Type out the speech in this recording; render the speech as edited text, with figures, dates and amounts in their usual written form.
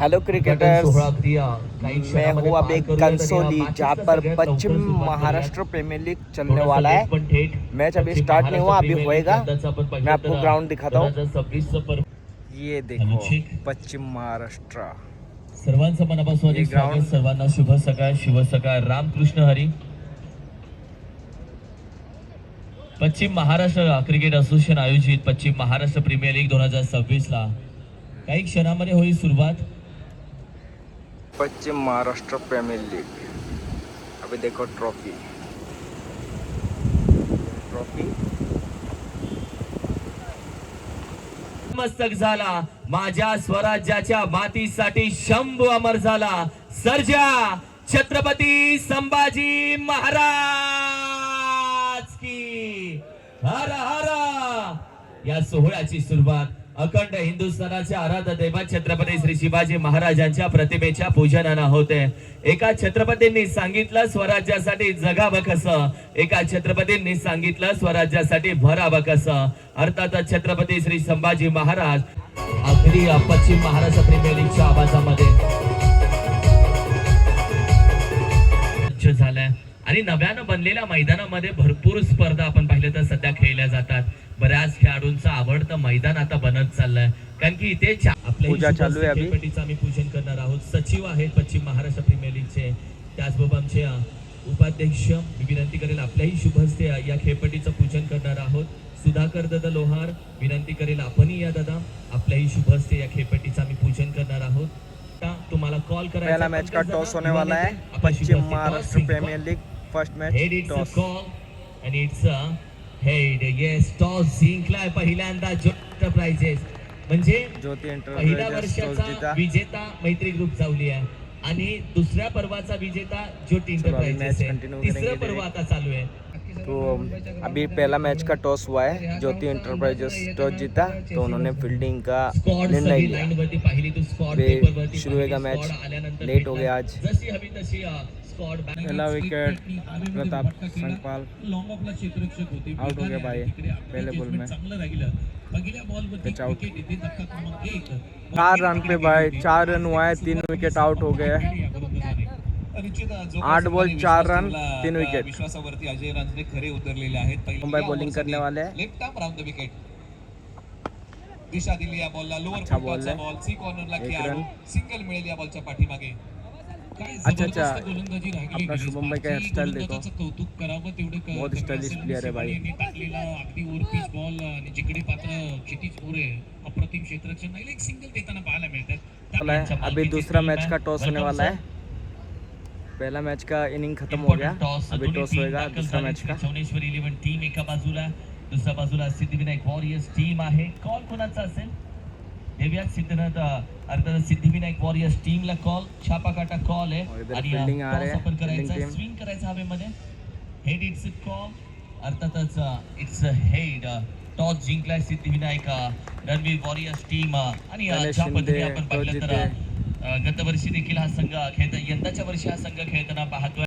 Hello cricketers, मैं हूँ अभी कंसोली जहाँ पर पश्चिम महाराष्ट्र प्रीमियर लीग चलने वाला है। मैच अभी स्टार्ट नहीं हुआ, अभी होएगा। मैं आपको ग्राउंड दिखाता हूँ। ये देखो पश्चिम महाराष्ट्र सर्वांचं मनापासून स्वागत, सर्वांना शुभ सकाळ, शिव सकाळ, रामकृष्ण हरी. पश्चिम महाराष्ट्र क्रिकेट असोसिएशन आयोजित पश्चिम महाराष्ट्र प्रीमियर लीग 2026 ला काही क्षणामध्ये होईल सुरुवात. पश्चिम महाराष्ट्र प्रीमियर लीग. अभी देखो ट्रॉफी मस्तक झाला, माझ्या स्वराज्याच्या मातीसाठी शंभू अमर झाला. सर्जा छत्रपती संभाजी महाराज की हर हर. या सोहळ्याची सुरुवात अखंड हिंदुस्थानाच्या आराध्य दैवत छत्रपती श्री शिवाजी महाराजांच्या प्रतिमेच्या पूजनानं होते. एका छत्रपतींनी सांगितलं स्वराज्यासाठी जगावं कसं, एका छत्रपतींनी सांगितलं स्वराज्यासाठी भरावं कसं. अर्थातच छत्रपती श्री संभाजी महाराज अगदी पश्चिम महाराष्ट्र प्रीमियर लीगच्या आवाजामध्ये झालाय. आणि नव्यानं बनलेल्या मैदानामध्ये भरपूर स्पर्धा आपण पाहिलं तर सध्या खेळल्या जातात. बऱ्याच खेळाडूंचं आवडतं मैदान आता बनत चाललंय, कारण की इथे पूजा चालू आहे. खेळपट्टीचं आम्ही पूजन करणार आहोत. सचिव आहेत पश्चिम महाराष्ट्र प्रीमियर लीगचे, त्याचबरोबर आमचे उपाध्यक्ष. मी विनंती करेल आपल्याही शुभ हस्ते या खेळपट्टीचं पूजन करणार आहोत. सुधाकर दादा लोहार, विनंती करेल आपणही या दादा आपल्याही शुभ हस्ते या खेळपट्टीचं आम्ही पूजन करणार आहोत. तुम्हाला कॉल करायचा. पहला मैच का टॉस होने वाला है. Paschim Maharashtra premier league first match toss and it's a head. yes, toss जिंकलाय पहिल्यांदा ज्योती एंटरप्राइजेस. म्हणजे ज्योती पहिल्या एंटरप्राइजेस वर्षाचा विजेता मैत्री ग्रुप चावली आहे आणि दुसऱ्या पर्वाचा विजेता ज्योती एंटरप्राइजेस आहे. तिसरं पर्व आता चालू आहे. तो अभी पहला मैच का टॉस हुआ है. ज्योति एंटरप्राइजेस टॉस जीता तो उन्होंने फील्डिंग का निर्णय लिया. शुरू होगा मैच. लेट हो गया आज. पहला विकेट प्रताप संगपाल आउट हो गया भाई पहले बॉल में. आउट 4 रन पे भाई 4 रन हुआ है. 3 विकेट आउट हो गए. 8 बॉल 4 रन 3 विकेट. विश्वासावरती अजय रांजणे खरे उतरलेले आहेत. मुंबई बॉलिंग करने वाले हैं. Left arm round the wicket. दिशा दिली या बॉलला. लोअर फुटबॉलचा बॉल सी कॉर्नरला खेळाडू. सिंगल मिळेल या बॉलच्या पाठीमागे. अच्छा अपना शुभम भाई का हेयर स्टाइल देखो, कौतुक करावं तेवढं बहुत स्टाइलिश प्लेयर है भाई. टाकलेला अगदी ओरपीच बॉल आणि जिकडे पात्र क्षितिज मोरे अप्रतिम क्षेत्ररक्षण नाही एक सिंगल देताना पाहायला मिळतात. अभी दूसरा मैच का टॉस होने वाला है. पहला मैच का इनिंग खत्म हो गया. अभी टॉस होएगा दूसरा मैच का. चौनेश्वर 11 टीम एका बाजूला, दुसऱ्या बाजूला सिद्धिविनायक वॉरियर्स टीम आहे. कॉल कोणाचा असेल? देव्यात सिद्धनाथ अर्थात सिद्धिविनायक वॉरियर्स टीमला कॉल. छापाकाटा कॉल आहे आणि टॉस आपण करायचा, स्विंग करायचा हवेमध्ये. Head it's call. अर्थातच इट्स हेड. टॉस जिंकलाय सिद्धिविनायक रणवीर वॉरियर्स टीम. आणि ज्या पद्धतीने आपण पाहिलं तर गत वर्षी देखील हा संघ यंदाच्या वर्षी हा संघ खेळताना पाहतोय.